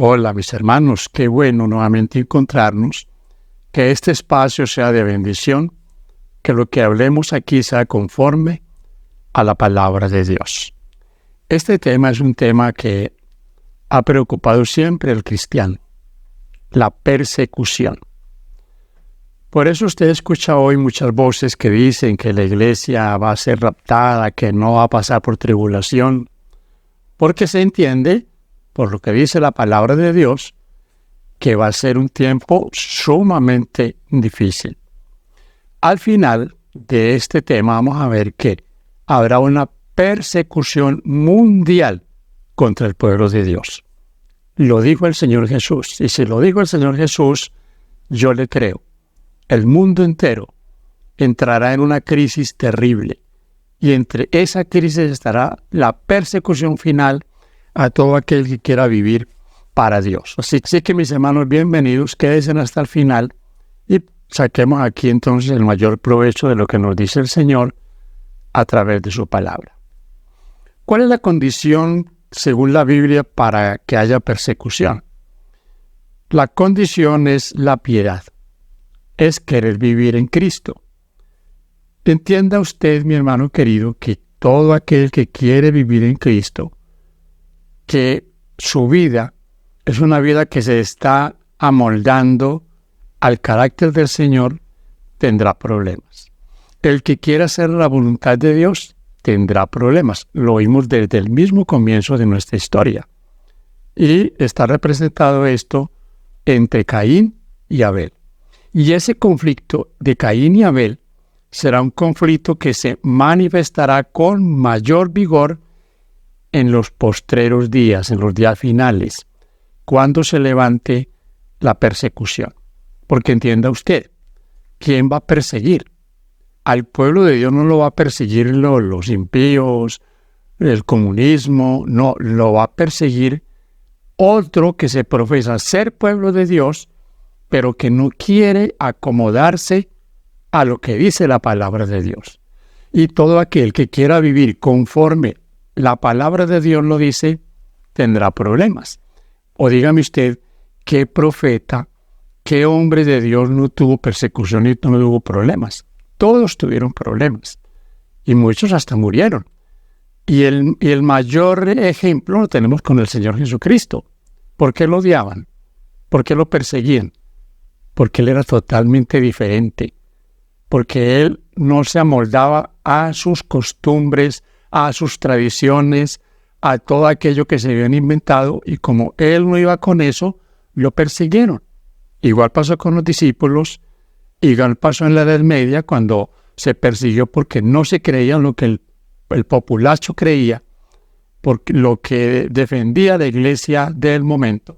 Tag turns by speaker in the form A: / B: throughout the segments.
A: Hola mis hermanos, qué bueno nuevamente encontrarnos, que este espacio sea de bendición, que lo que hablemos aquí sea conforme a la palabra de Dios. Este tema es un tema que ha preocupado siempre al cristiano, la persecución. Por eso usted escucha hoy muchas voces que dicen que la iglesia va a ser raptada, que no va a pasar por tribulación, porque se entiende, por lo que dice la palabra de Dios, que va a ser un tiempo sumamente difícil. Al final de este tema vamos a ver que habrá una persecución mundial contra el pueblo de Dios. Lo dijo el Señor Jesús, y si lo dijo el Señor Jesús, yo le creo. El mundo entero entrará en una crisis terrible, y entre esa crisis estará la persecución final a todo aquel que quiera vivir para Dios. Así que mis hermanos, bienvenidos, quédense hasta el final y saquemos aquí entonces el mayor provecho de lo que nos dice el Señor a través de su palabra. ¿Cuál es la condición, según la Biblia, para que haya persecución? La condición es la piedad, es querer vivir en Cristo. Entienda usted, mi hermano querido, que todo aquel que quiere vivir en Cristo, que su vida es una vida que se está amoldando al carácter del Señor, tendrá problemas. El que quiera hacer la voluntad de Dios tendrá problemas. Lo oímos desde el mismo comienzo de nuestra historia. Y está representado esto entre Caín y Abel. Y ese conflicto de Caín y Abel será un conflicto que se manifestará con mayor vigor en los postreros días, en los días finales, cuando se levante la persecución. Porque entienda usted, ¿quién va a perseguir? Al pueblo de Dios no lo va a perseguir los impíos, el comunismo, no, lo va a perseguir otro que se profesa ser pueblo de Dios, pero que no quiere acomodarse a lo que dice la palabra de Dios. Y todo aquel que quiera vivir conforme la palabra de Dios lo dice, tendrá problemas. O dígame usted, ¿qué profeta, qué hombre de Dios no tuvo persecución y no tuvo problemas? Todos tuvieron problemas. Y muchos hasta murieron. Y el mayor ejemplo lo tenemos con el Señor Jesucristo. ¿Por qué lo odiaban? ¿Por qué lo perseguían? Porque Él era totalmente diferente. Porque Él no se amoldaba a sus costumbres, a sus tradiciones, a todo aquello que se habían inventado, y como Él no iba con eso, lo persiguieron. Igual pasó con los discípulos, igual pasó en la Edad Media, cuando se persiguió porque no se creían lo que el populacho creía, porque lo que defendía la iglesia del momento,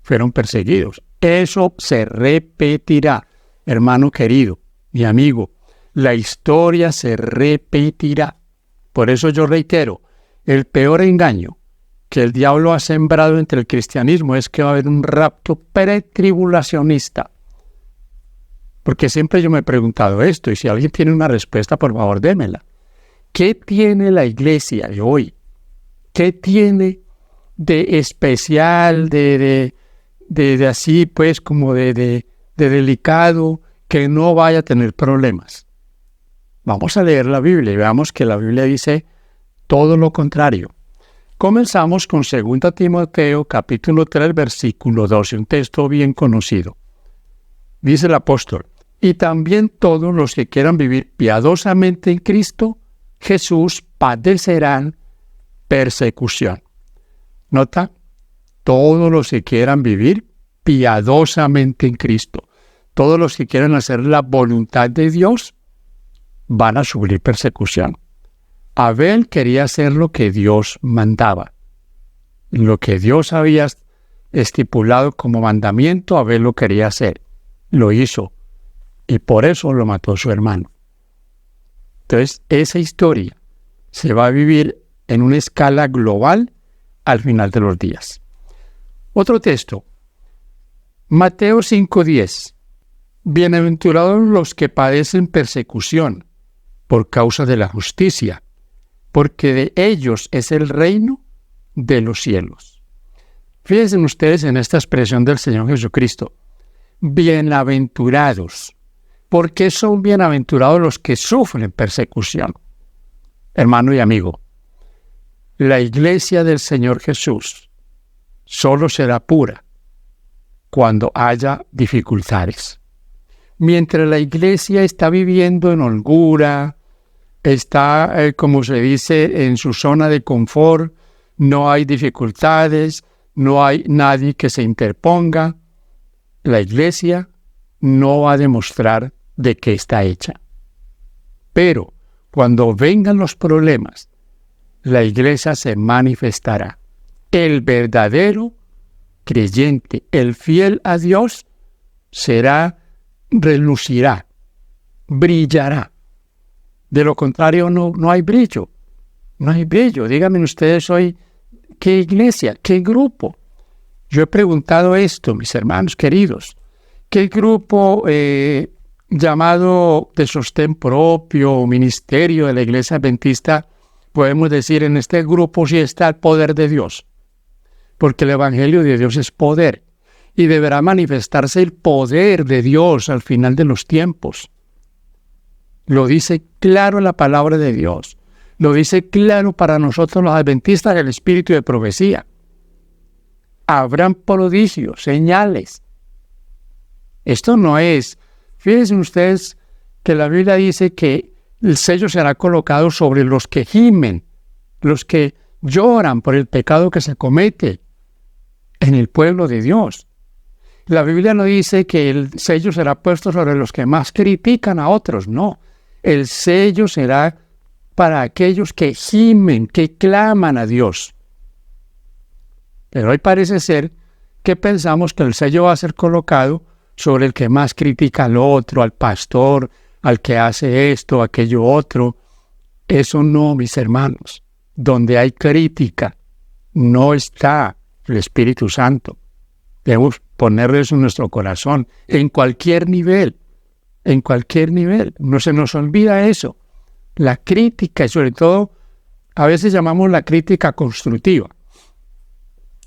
A: fueron perseguidos. Eso se repetirá, hermano querido, mi amigo, la historia se repetirá. Por eso yo reitero, el peor engaño que el diablo ha sembrado entre el cristianismo es que va a haber un rapto pretribulacionista. Porque siempre yo me he preguntado esto, y si alguien tiene una respuesta, por favor, démela. ¿Qué tiene la iglesia de hoy? ¿Qué tiene de especial, de así, pues, como de delicado, que no vaya a tener problemas? Vamos a leer la Biblia y veamos que la Biblia dice todo lo contrario. Comenzamos con 2 Timoteo, capítulo 3, versículo 12, un texto bien conocido. Dice el apóstol, y también todos los que quieran vivir piadosamente en Cristo Jesús padecerán persecución. ¿Nota? Todos los que quieran vivir piadosamente en Cristo, todos los que quieran hacer la voluntad de Dios, van a sufrir persecución. Abel quería hacer lo que Dios mandaba. Lo que Dios había estipulado como mandamiento, Abel lo quería hacer. Lo hizo. Y por eso lo mató su hermano. Entonces, esa historia se va a vivir en una escala global al final de los días. Otro texto. Mateo 5:10. Bienaventurados los que padecen persecución por causa de la justicia, porque de ellos es el reino de los cielos. Fíjense ustedes en esta expresión del Señor Jesucristo. Bienaventurados. ¿Por qué son bienaventurados los que sufren persecución? Hermano y amigo, la iglesia del Señor Jesús solo será pura cuando haya dificultades. Mientras la iglesia está viviendo en holgura, está, como se dice, en su zona de confort, no hay dificultades, no hay nadie que se interponga, la iglesia no va a demostrar de qué está hecha. Pero cuando vengan los problemas, la iglesia se manifestará. El verdadero creyente, el fiel a Dios, relucirá, brillará. De lo contrario, no hay brillo. No hay brillo. Díganme ustedes hoy, ¿qué iglesia? ¿Qué grupo? Yo he preguntado esto, mis hermanos queridos. ¿Qué grupo llamado de sostén propio o ministerio de la Iglesia Adventista podemos decir en este grupo sí está el poder de Dios? Porque el Evangelio de Dios es poder y deberá manifestarse el poder de Dios al final de los tiempos. Lo dice claro la palabra de Dios. Lo dice claro para nosotros los adventistas el espíritu de profecía. Habrán prodigios, señales. Esto no es. Fíjense ustedes que la Biblia dice que el sello será colocado sobre los que gimen, los que lloran por el pecado que se comete en el pueblo de Dios. La Biblia no dice que el sello será puesto sobre los que más critican a otros, no. El sello será para aquellos que gimen, que claman a Dios. Pero hoy parece ser que pensamos que el sello va a ser colocado sobre el que más critica al otro, al pastor, al que hace esto, aquello otro. Eso no, mis hermanos. Donde hay crítica, no está el Espíritu Santo. Debemos ponerle eso en nuestro corazón, en cualquier nivel, en cualquier nivel. No se nos olvida eso. La crítica, y sobre todo, a veces llamamos la crítica constructiva.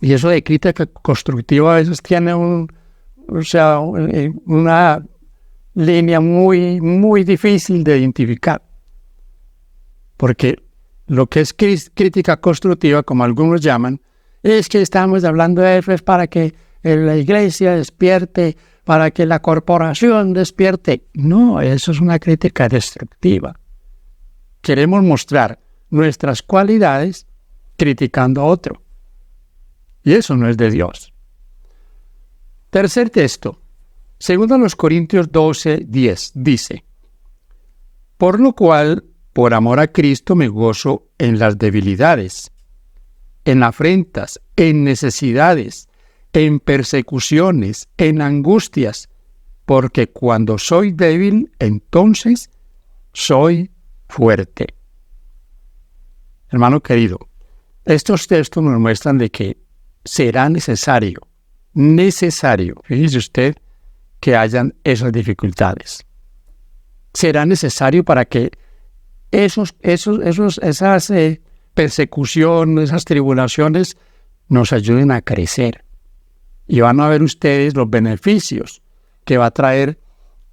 A: Y eso de crítica constructiva a veces tiene una línea muy, muy difícil de identificar. Porque lo que es crítica constructiva, como algunos llaman, es que estamos hablando de eso es para que la iglesia despierte, para que la corporación despierte. No, eso es una crítica destructiva. Queremos mostrar nuestras cualidades criticando a otro. Y eso no es de Dios. Tercer texto. 2 Corintios 12:10 dice: por lo cual, por amor a Cristo, me gozo en las debilidades, en afrentas, en necesidades, en persecuciones, en angustias, porque cuando soy débil, entonces soy fuerte. Hermano querido, estos textos nos muestran de que será necesario, fíjese usted, que hayan esas dificultades. Será necesario para que esas persecuciones, esas tribulaciones nos ayuden a crecer. Y van a ver ustedes los beneficios que va a traer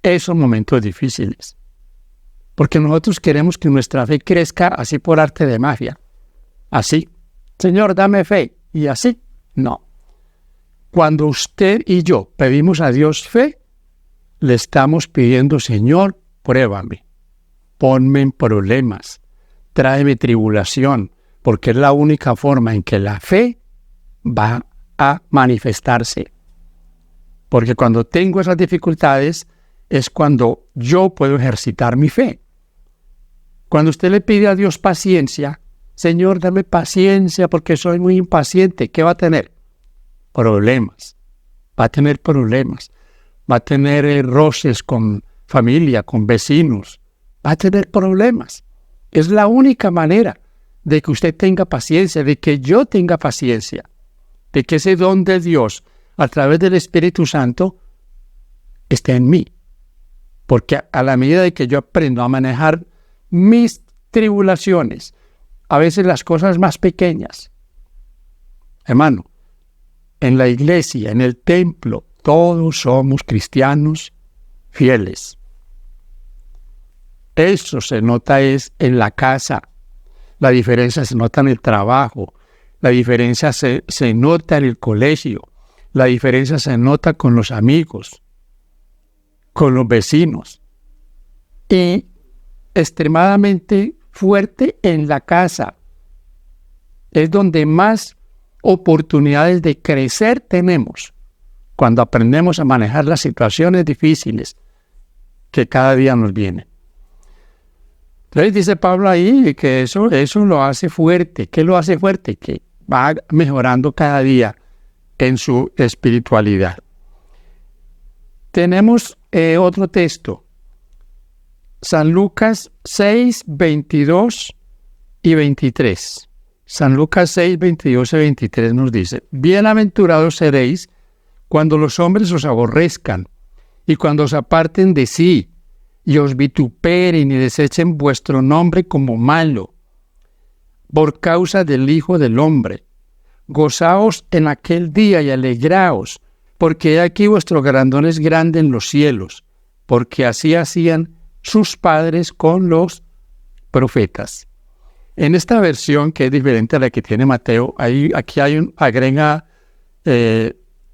A: esos momentos difíciles. Porque nosotros queremos que nuestra fe crezca así por arte de magia. Así. Señor, dame fe. Y así. No. Cuando usted y yo pedimos a Dios fe, le estamos pidiendo: Señor, pruébame, ponme en problemas, tráeme tribulación, porque es la única forma en que la fe va a manifestarse. Porque cuando tengo esas dificultades es cuando yo puedo ejercitar mi fe. Cuando usted le pide a Dios paciencia, Señor, dame paciencia porque soy muy impaciente, ¿qué va a tener? Problemas. Va a tener problemas. Va a tener roces con familia, con vecinos. Va a tener problemas. Es la única manera de que usted tenga paciencia, de que yo tenga paciencia, de que ese don de Dios a través del Espíritu Santo esté en mí. Porque a la medida de que yo aprendo a manejar mis tribulaciones, a veces las cosas más pequeñas, hermano, en la iglesia, en el templo, todos somos cristianos fieles. Eso se nota es en la casa. La diferencia se nota en el trabajo. La diferencia se nota en el colegio. La diferencia se nota con los amigos, con los vecinos. Y extremadamente fuerte en la casa. Es donde más oportunidades de crecer tenemos, cuando aprendemos a manejar las situaciones difíciles que cada día nos vienen. Entonces dice Pablo ahí que eso lo hace fuerte. ¿Qué lo hace fuerte? Que va mejorando cada día en su espiritualidad. Tenemos otro texto. San Lucas 6, 22 y 23. San Lucas 6, 22 y 23 nos dice: Bienaventurados seréis cuando los hombres os aborrezcan y cuando os aparten de sí y os vituperen y desechen vuestro nombre como malo, por causa del Hijo del Hombre. Gozaos en aquel día y alegraos, porque he aquí vuestro galardón es grande en los cielos, porque así hacían sus padres con los profetas. En esta versión, que es diferente a la que tiene Mateo, aquí agrega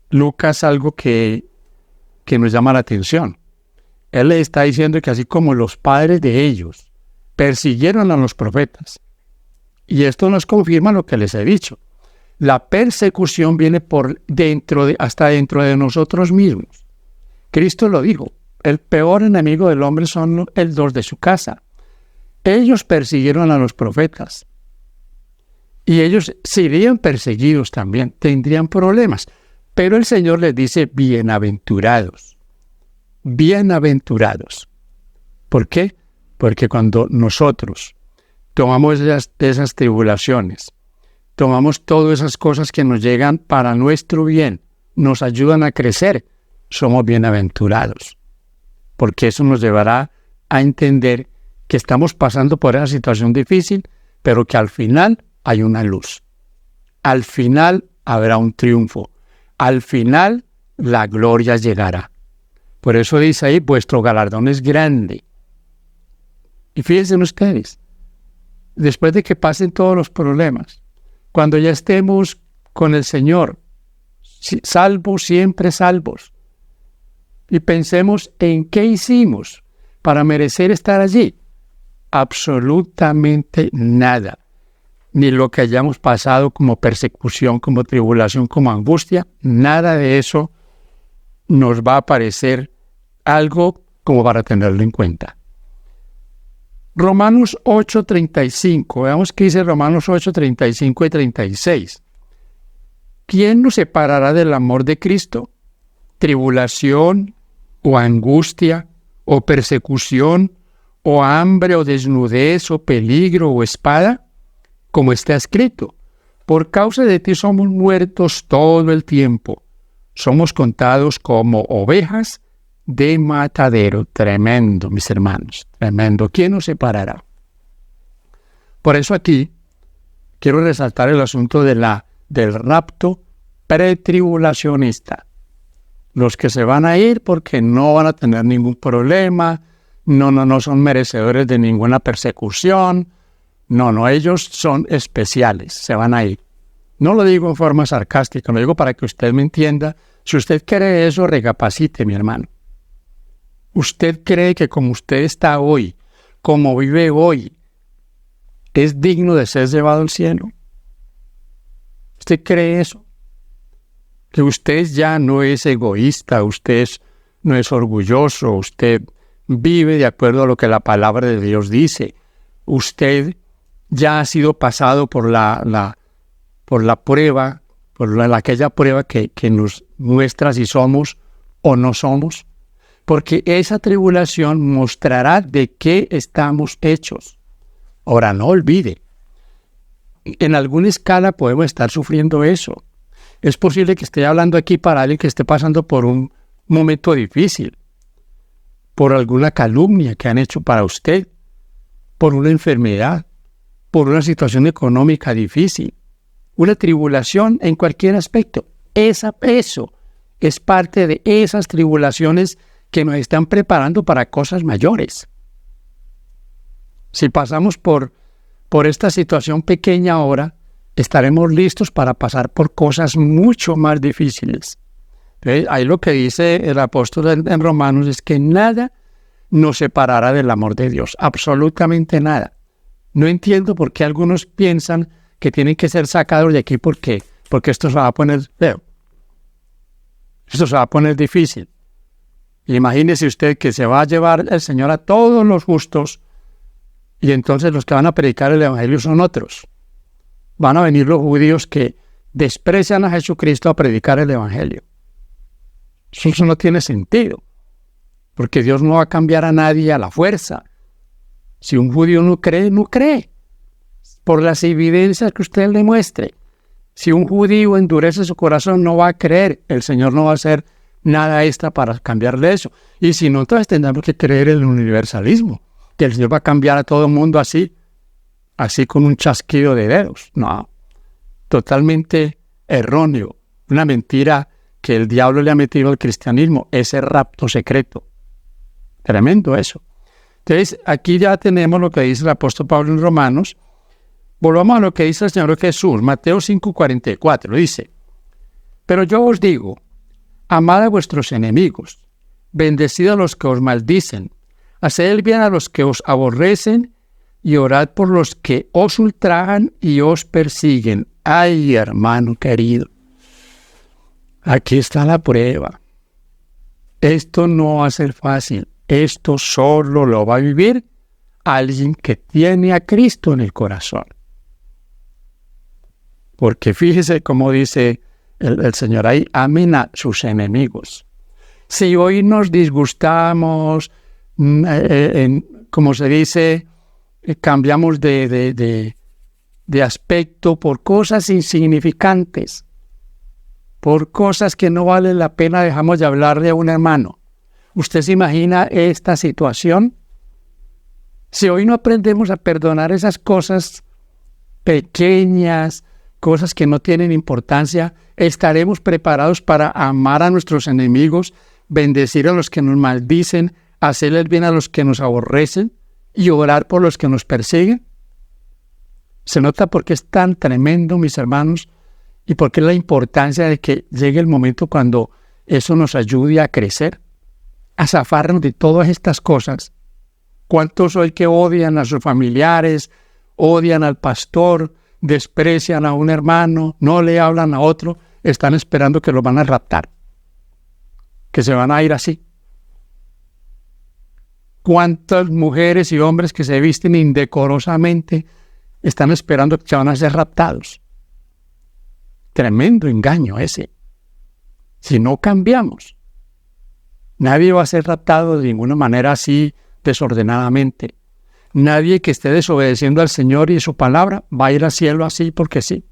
A: Lucas algo que nos llama la atención. Él le está diciendo que así como los padres de ellos persiguieron a los profetas, y esto nos confirma lo que les he dicho, la persecución viene por hasta dentro de nosotros mismos. Cristo lo dijo: el peor enemigo del hombre son los de su casa. Ellos persiguieron a los profetas. Y ellos serían perseguidos también, tendrían problemas. Pero el Señor les dice: bienaventurados. Bienaventurados. ¿Por qué? Porque cuando nosotros tomamos esas tribulaciones, tomamos todas esas cosas que nos llegan para nuestro bien, nos ayudan a crecer, somos bienaventurados. Porque eso nos llevará a entender que estamos pasando por esa situación difícil, pero que al final hay una luz. Al final habrá un triunfo. Al final la gloria llegará. Por eso dice ahí: vuestro galardón es grande. Y fíjense ustedes, después de que pasen todos los problemas, cuando ya estemos con el Señor, salvos, siempre salvos, y pensemos en qué hicimos para merecer estar allí, absolutamente nada. Ni lo que hayamos pasado como persecución, como tribulación, como angustia, nada de eso nos va a parecer algo como para tenerlo en cuenta. Romanos 8:35, veamos qué dice Romanos 8:35 y 36. ¿Quién nos separará del amor de Cristo? ¿Tribulación, o angustia, o persecución, o hambre, o desnudez, o peligro, o espada? Como está escrito: por causa de ti somos muertos todo el tiempo. Somos contados como ovejas de matadero. Tremendo, mis hermanos, tremendo. ¿Quién nos separará? Por eso aquí quiero resaltar el asunto del rapto pretribulacionista. Los que se van a ir porque no van a tener ningún problema, no son merecedores de ninguna persecución. No, ellos son especiales, se van a ir. No lo digo en forma sarcástica, lo digo para que usted me entienda. Si usted cree eso, recapacite, mi hermano. ¿Usted cree que como usted está hoy, como vive hoy, es digno de ser llevado al cielo? ¿Usted cree eso? Que usted ya no es egoísta, usted no es orgulloso, usted vive de acuerdo a lo que la palabra de Dios dice. Usted ya ha sido pasado por la prueba, aquella prueba que nos muestra si somos o no somos. Porque esa tribulación mostrará de qué estamos hechos. Ahora, no olvide, en alguna escala podemos estar sufriendo eso. Es posible que esté hablando aquí para alguien que esté pasando por un momento difícil, por alguna calumnia que han hecho para usted, por una enfermedad, por una situación económica difícil, una tribulación en cualquier aspecto. Eso es parte de esas tribulaciones que nos están preparando para cosas mayores. Si pasamos por esta situación pequeña ahora, estaremos listos para pasar por cosas mucho más difíciles. Entonces, ahí lo que dice el apóstol en Romanos es que nada nos separará del amor de Dios, absolutamente nada. No entiendo por qué algunos piensan que tienen que ser sacados de aquí porque esto se va a poner feo. Esto se va a poner difícil. Imagínese usted que se va a llevar el Señor a todos los justos y entonces los que van a predicar el Evangelio son otros. Van a venir los judíos que desprecian a Jesucristo a predicar el Evangelio. Eso no tiene sentido, porque Dios no va a cambiar a nadie a la fuerza. Si un judío no cree, no cree, por las evidencias que usted le muestre. Si un judío endurece su corazón, no va a creer. El Señor no va a hacer nada extra para cambiarle eso. Y si no, entonces tendremos que creer en el universalismo, que el Señor va a cambiar a todo el mundo así con un chasquido de dedos. No, totalmente erróneo. Una mentira que el diablo le ha metido al cristianismo, ese rapto secreto. Tremendo eso. Entonces, aquí ya tenemos lo que dice el apóstol Pablo en Romanos. Volvamos a lo que dice el Señor Jesús, Mateo 5:44, dice: pero yo os digo, amad a vuestros enemigos, bendecid a los que os maldicen, haced el bien a los que os aborrecen, y orad por los que os ultrajan y os persiguen. Ay, hermano querido, aquí está la prueba. Esto no va a ser fácil. Esto solo lo va a vivir alguien que tiene a Cristo en el corazón. Porque fíjese cómo dice el Señor ahí: amen a sus enemigos. Si hoy nos disgustamos, como se dice, cambiamos de aspecto por cosas insignificantes, por cosas que no vale la pena, dejamos de hablarle a un hermano. ¿Usted se imagina esta situación? Si hoy no aprendemos a perdonar esas cosas pequeñas, cosas que no tienen importancia, estaremos preparados para amar a nuestros enemigos, bendecir a los que nos maldicen, hacer el bien a los que nos aborrecen y orar por los que nos persiguen. ¿Se nota por qué es tan tremendo, mis hermanos? ¿Y por qué la importancia de que llegue el momento cuando eso nos ayude a crecer, a zafarnos de todas estas cosas? ¿Cuántos hoy que odian a sus familiares, odian al pastor, desprecian a un hermano, no le hablan a otro, están esperando que los van a raptar, que se van a ir así? ¿Cuántas mujeres y hombres que se visten indecorosamente están esperando que se van a ser raptados? Tremendo engaño ese. Si no cambiamos, nadie va a ser raptado de ninguna manera así desordenadamente. Nadie que esté desobedeciendo al Señor y su palabra va a ir al cielo así porque sí.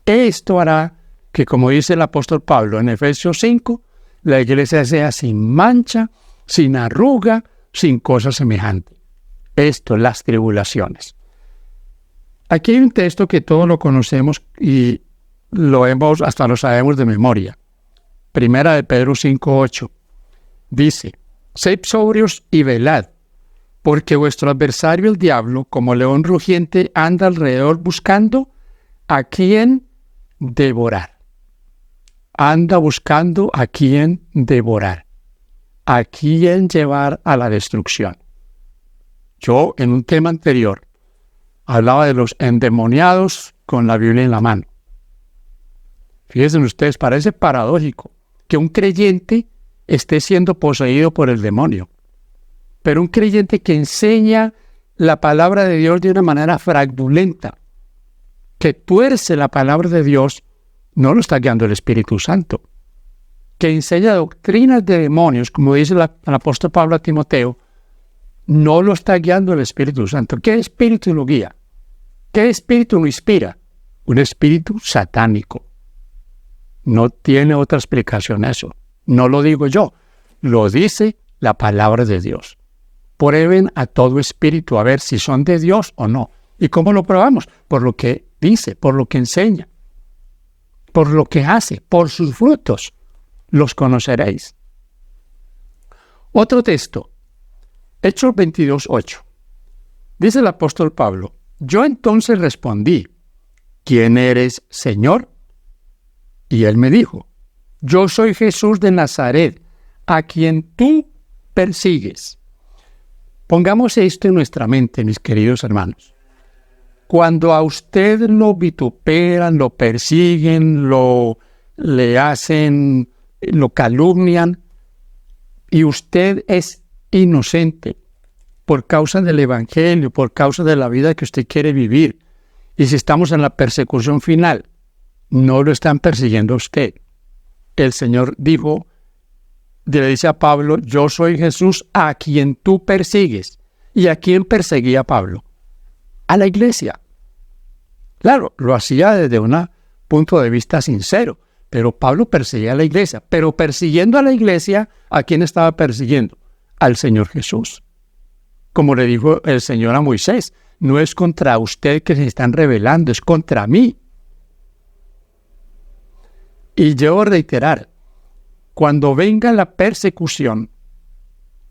A: Esto hará que, como dice el apóstol Pablo en Efesios 5, la iglesia sea sin mancha, sin arruga, sin cosa semejante. Esto es las tribulaciones. Aquí hay un texto que todos lo conocemos y hasta lo sabemos de memoria. Primera de Pedro 5:8. Dice: sed sobrios y velad, porque vuestro adversario el diablo, como león rugiente, anda alrededor buscando a quien devorar. Anda buscando a quien devorar, a quien llevar a la destrucción. Yo, en un tema anterior, hablaba de los endemoniados con la Biblia en la mano. Fíjense ustedes, parece paradójico que un creyente esté siendo poseído por el demonio. Pero un creyente que enseña la palabra de Dios de una manera fraudulenta, que tuerce la palabra de Dios, no lo está guiando el Espíritu Santo. Que enseña doctrinas de demonios, como dice el apóstol Pablo a Timoteo, no lo está guiando el Espíritu Santo. ¿Qué espíritu lo guía? ¿Qué espíritu lo inspira? Un espíritu satánico. No tiene otra explicación eso. No lo digo yo, lo dice la palabra de Dios. Prueben a todo espíritu a ver si son de Dios o no. ¿Y cómo lo probamos? Por lo que dice, por lo que enseña. por lo que hace, por sus frutos los conoceréis. Otro texto, Hechos 22:8. Dice el apóstol Pablo: yo entonces respondí: ¿quién eres, Señor? Y él me dijo: yo soy Jesús de Nazaret, a quien tú persigues. Pongamos esto en nuestra mente, mis queridos hermanos. Cuando a usted lo vituperan, lo persiguen, le hacen, lo calumnian, y usted es inocente por causa del Evangelio, por causa de la vida que usted quiere vivir, y si estamos en la persecución final, no lo están persiguiendo a usted. El Señor le dice a Pablo: yo soy Jesús a quien tú persigues. ¿Y a quién perseguía Pablo? A la iglesia. Claro, lo hacía desde un punto de vista sincero, pero Pablo perseguía a la iglesia. Pero persiguiendo a la iglesia, ¿a quién estaba persiguiendo? Al Señor Jesús. Como le dijo el Señor a Moisés: no es contra usted que se están rebelando, es contra mí. Y debo reiterar, cuando venga la persecución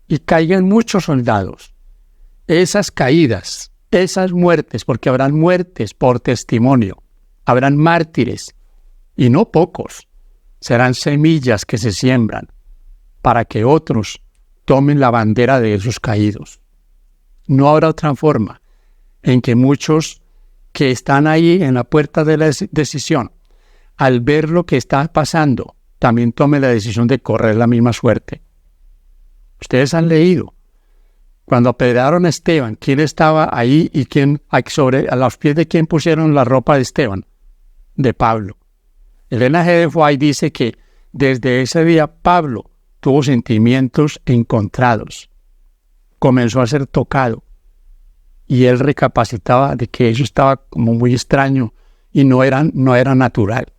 A: y caigan muchos soldados, esas caídas, esas muertes, porque habrán muertes por testimonio, habrán mártires, y no pocos, serán semillas que se siembran para que otros tomen la bandera de esos caídos. No habrá otra forma en que muchos que están ahí en la puerta de la decisión, al ver lo que está pasando, también tomen la decisión de correr la misma suerte. Ustedes han leído, cuando apedrearon a Esteban, ¿quién estaba ahí y a los pies de quién pusieron la ropa de Esteban? De Pablo. Elena G. de White dice que desde ese día Pablo tuvo sentimientos encontrados. Comenzó a ser tocado y él recapacitaba de que eso estaba como muy extraño y no era natural.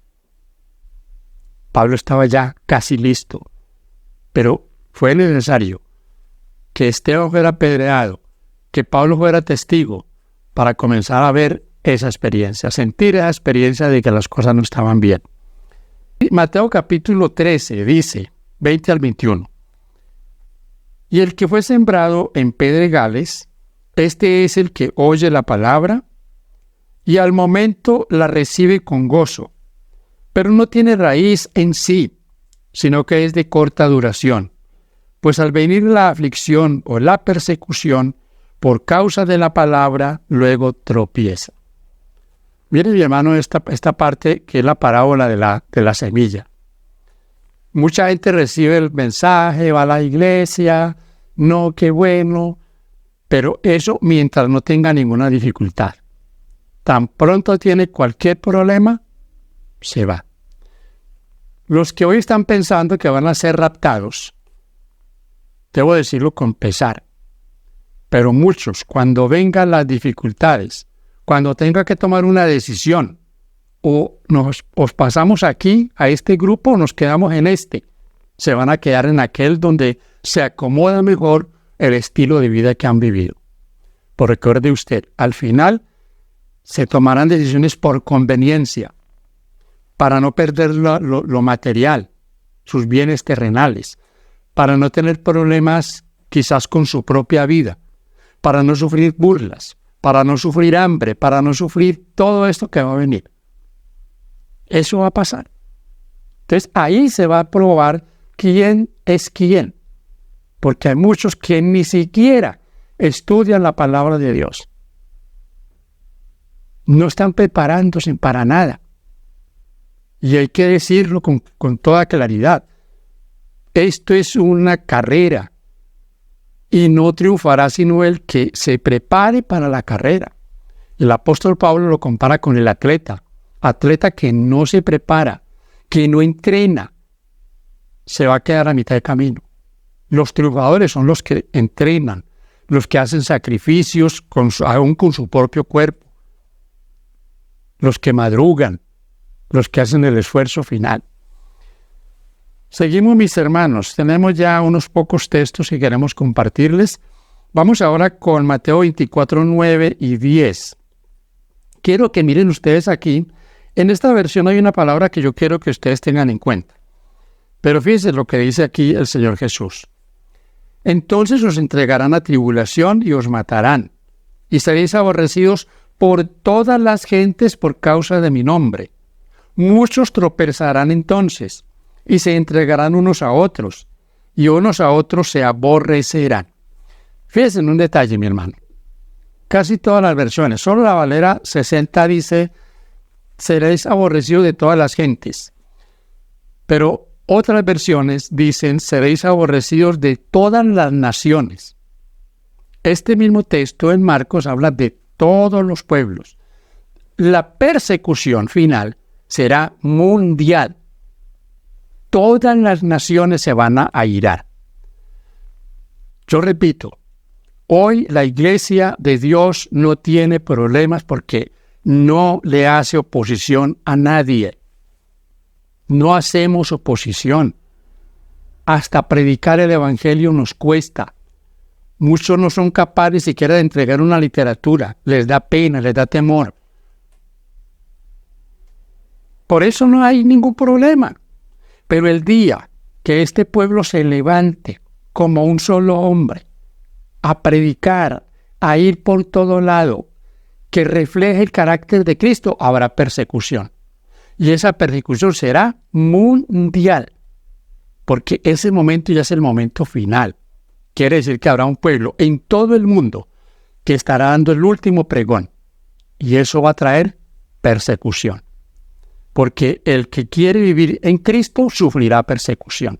A: Pablo estaba ya casi listo, pero fue necesario que Esteban fuera apedreado, que Pablo fuera testigo, para comenzar a ver esa experiencia, sentir esa experiencia de que las cosas no estaban bien. Mateo capítulo 13 dice, 20 al 21. Y el que fue sembrado en pedregales, este es el que oye la palabra y al momento la recibe con gozo, pero no tiene raíz en sí, sino que es de corta duración. Pues al venir la aflicción o la persecución, por causa de la palabra, luego tropieza. Mire, mi hermano, esta parte que es la parábola de la semilla. Mucha gente recibe el mensaje, va a la iglesia, no, qué bueno, pero eso mientras no tenga ninguna dificultad. Tan pronto tiene cualquier problema, se va. Los que hoy están pensando que van a ser raptados, debo decirlo con pesar, pero muchos, cuando vengan las dificultades, cuando tenga que tomar una decisión, os pasamos aquí a este grupo o nos quedamos en este, se van a quedar en aquel donde se acomoda mejor el estilo de vida que han vivido. Por recuerde usted, al final se tomarán decisiones por conveniencia, para no perder lo material, sus bienes terrenales, para no tener problemas quizás con su propia vida, para no sufrir burlas, para no sufrir hambre, para no sufrir todo esto que va a venir. Eso va a pasar. Entonces ahí se va a probar quién es quién, porque hay muchos que ni siquiera estudian la palabra de Dios. No están preparándose para nada. Y hay que decirlo con toda claridad. Esto es una carrera y no triunfará sino el que se prepare para la carrera. El apóstol Pablo lo compara con el atleta que no se prepara, que no entrena, se va a quedar a mitad de camino. Los triunfadores son los que entrenan, los que hacen sacrificios aún con su propio cuerpo, los que madrugan, los que hacen el esfuerzo final. Seguimos, mis hermanos. Tenemos ya unos pocos textos que queremos compartirles. Vamos ahora con Mateo 24, 9 y 10. Quiero que miren ustedes aquí En esta versión hay una palabra que yo quiero que ustedes tengan en cuenta. Pero fíjense lo que dice aquí el Señor Jesús. Entonces os entregarán a tribulación y os matarán, y seréis aborrecidos por todas las gentes por causa de mi nombre. Muchos tropezarán entonces, y se entregarán unos a otros, y unos a otros se aborrecerán. Fíjense en un detalle, mi hermano. Casi todas las versiones, solo la Valera 60 dice, seréis aborrecidos de todas las gentes. Pero otras versiones dicen, seréis aborrecidos de todas las naciones. Este mismo texto en Marcos habla de todos los pueblos. La persecución final será mundial. Todas las naciones se van a airar. Yo repito, hoy la iglesia de Dios no tiene problemas porque no le hace oposición a nadie. No hacemos oposición. Hasta predicar el evangelio nos cuesta. Muchos no son capaces siquiera de entregar una literatura. Les da pena, les da temor. Por eso no hay ningún problema. Pero el día que este pueblo se levante como un solo hombre, a predicar, a ir por todo lado, que refleje el carácter de Cristo, habrá persecución. Y esa persecución será mundial, porque ese momento ya es el momento final. Quiere decir que habrá un pueblo en todo el mundo que estará dando el último pregón, y eso va a traer persecución. Porque el que quiere vivir en Cristo sufrirá persecución.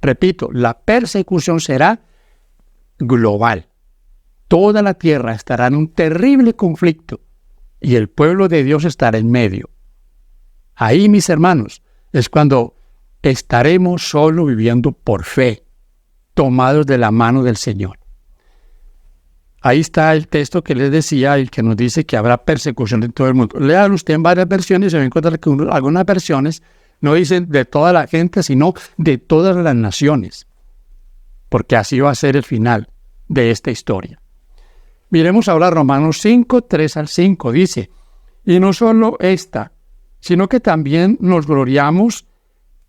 A: Repito, la persecución será global. Toda la tierra estará en un terrible conflicto y el pueblo de Dios estará en medio. Ahí, mis hermanos, es cuando estaremos solo viviendo por fe, tomados de la mano del Señor. Ahí está el texto que les decía, el que nos dice que habrá persecución en todo el mundo. Léalo usted en varias versiones y se va a encontrar que algunas versiones no dicen de toda la gente, sino de todas las naciones. Porque así va a ser el final de esta historia. Miremos ahora Romanos 5, 3 al 5. Dice, y no solo esta, sino que también nos gloriamos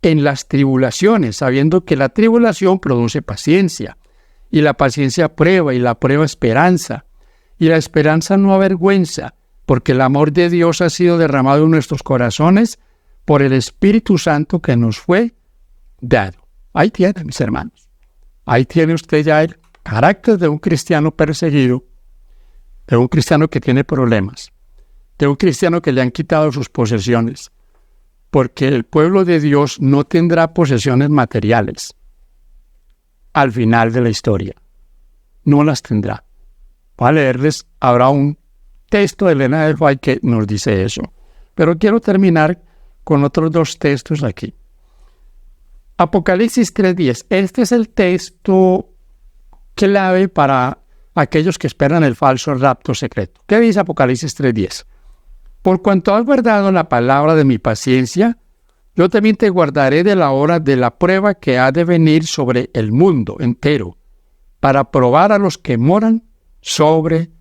A: en las tribulaciones, sabiendo que la tribulación produce paciencia. Y la paciencia prueba, y la prueba esperanza. Y la esperanza no avergüenza, porque el amor de Dios ha sido derramado en nuestros corazones por el Espíritu Santo que nos fue dado. Ahí tiene, mis hermanos. Ahí tiene usted ya el carácter de un cristiano perseguido, de un cristiano que tiene problemas, de un cristiano que le han quitado sus posesiones, porque el pueblo de Dios no tendrá posesiones materiales. Al final de la historia, no las tendrá. Voy a leerles, habrá un texto de Elena de White que nos dice eso. Pero quiero terminar con otros dos textos aquí. Apocalipsis 3:10. Este es el texto clave para aquellos que esperan el falso rapto secreto. ¿Qué dice Apocalipsis 3:10? Por cuanto has guardado la palabra de mi paciencia, yo también te guardaré de la hora de la prueba que ha de venir sobre el mundo entero, para probar a los que moran sobre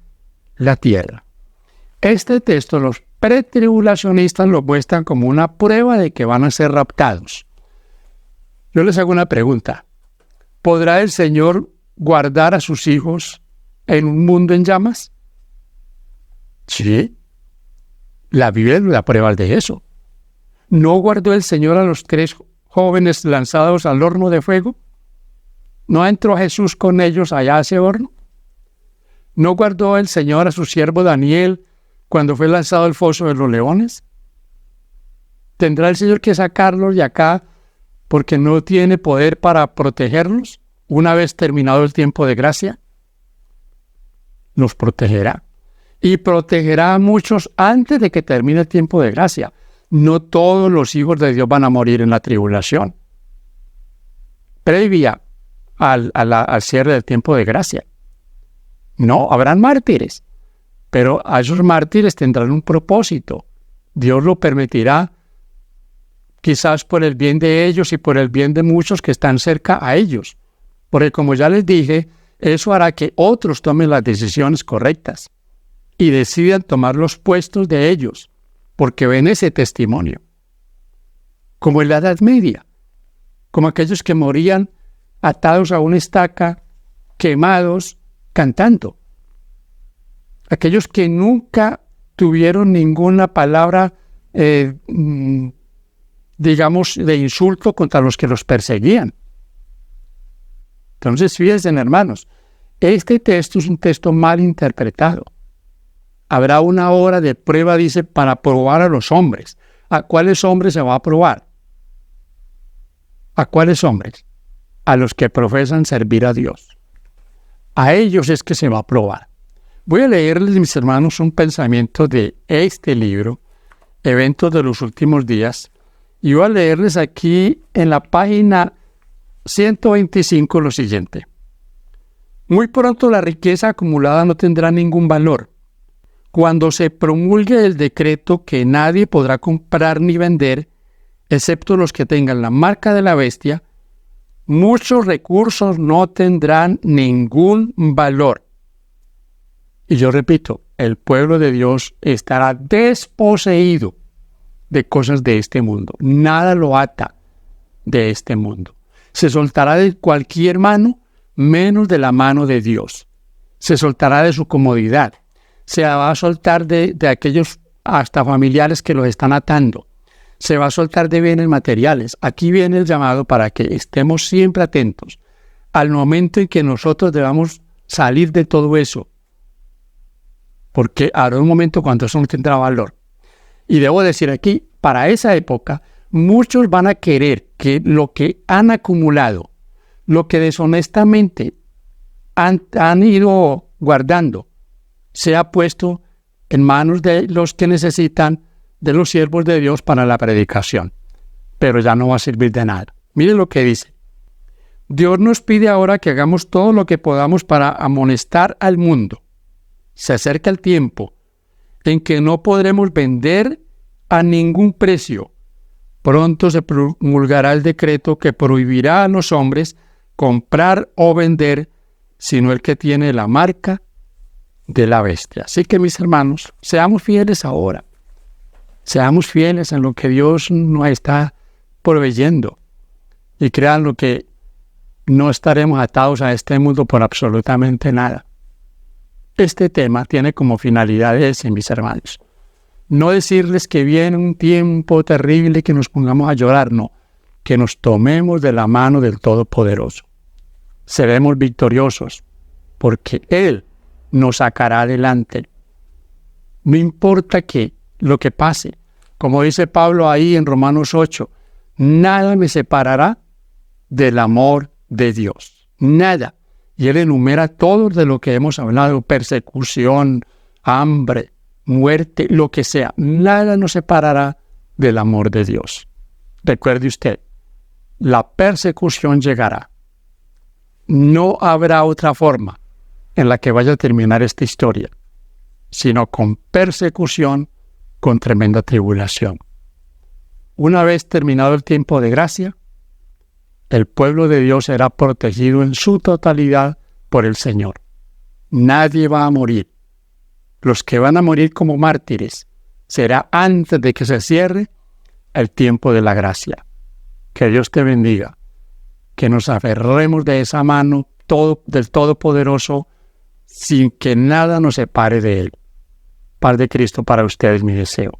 A: la tierra. Este texto los pretribulacionistas lo muestran como una prueba de que van a ser raptados. Yo les hago una pregunta. ¿Podrá el Señor guardar a sus hijos en un mundo en llamas? Sí. La Biblia nos da pruebas de eso. ¿No guardó el Señor a los 3 jóvenes lanzados al horno de fuego? ¿No entró Jesús con ellos allá a ese horno? ¿No guardó el Señor a su siervo Daniel cuando fue lanzado al foso de los leones? ¿Tendrá el Señor que sacarlos de acá porque no tiene poder para protegerlos una vez terminado el tiempo de gracia? Nos protegerá. Y protegerá a muchos antes de que termine el tiempo de gracia. No todos los hijos de Dios van a morir en la tribulación, previa al cierre del tiempo de gracia. No, habrán mártires, pero a esos mártires tendrán un propósito. Dios lo permitirá, quizás por el bien de ellos y por el bien de muchos que están cerca a ellos. Porque como ya les dije, eso hará que otros tomen las decisiones correctas y decidan tomar los puestos de ellos. porque ven ese testimonio. Como en la Edad Media, como aquellos que morían atados a una estaca, quemados, cantando. Aquellos que nunca tuvieron ninguna palabra, digamos, de insulto contra los que los perseguían. Entonces, fíjense, hermanos, este texto es un texto mal interpretado. Habrá una hora de prueba, dice, para probar a los hombres. ¿A cuáles hombres se va a probar? ¿A cuáles hombres? A los que profesan servir a Dios. A ellos es que se va a probar. Voy a leerles, mis hermanos, un pensamiento de este libro, Eventos de los Últimos Días, y voy a leerles aquí en la página 125 lo siguiente. Muy pronto la riqueza acumulada no tendrá ningún valor. Cuando se promulgue el decreto que nadie podrá comprar ni vender, excepto los que tengan la marca de la bestia, muchos recursos no tendrán ningún valor. Y yo repito, el pueblo de Dios estará desposeído de cosas de este mundo. Nada lo ata de este mundo. Se soltará de cualquier mano, menos de la mano de Dios. Se soltará de su comodidad. Se va a soltar de aquellos hasta familiares que los están atando. Se va a soltar de bienes materiales. Aquí viene el llamado para que estemos siempre atentos al momento en que nosotros debamos salir de todo eso. Porque habrá un momento cuando eso no tendrá valor. Y debo decir aquí, para esa época, muchos van a querer que lo que han acumulado, lo que deshonestamente han ido guardando, sea puesto en manos de los que necesitan, de los siervos de Dios para la predicación. Pero ya no va a servir de nada. Miren lo que dice. Dios nos pide ahora que hagamos todo lo que podamos para amonestar al mundo. Se acerca el tiempo en que no podremos vender a ningún precio. Pronto se promulgará el decreto que prohibirá a los hombres comprar o vender, sino el que tiene la marca de la bestia. Así que, mis hermanos, seamos fieles ahora. Seamos fieles en lo que Dios nos está proveyendo. Y crean lo que no estaremos atados a este mundo por absolutamente nada. Este tema tiene como finalidad ese, mis hermanos. No decirles que viene un tiempo terrible y que nos pongamos a llorar, no. Que nos tomemos de la mano del Todopoderoso. Seremos victoriosos porque Él nos sacará adelante. No importa lo que pase. Como dice Pablo ahí en Romanos 8, nada me separará del amor de Dios. Nada. Y Él enumera todo de lo que hemos hablado, persecución, hambre, muerte, lo que sea. Nada nos separará del amor de Dios. Recuerde usted, la persecución llegará. No habrá otra forma en la que vaya a terminar esta historia, sino con persecución, con tremenda tribulación. Una vez terminado el tiempo de gracia, el pueblo de Dios será protegido en su totalidad por el Señor. Nadie va a morir. Los que van a morir como mártires será antes de que se cierre el tiempo de la gracia. Que Dios te bendiga. Que nos aferremos de esa mano del Todopoderoso sin que nada nos separe de Él. Paz de Cristo para ustedes, mi deseo.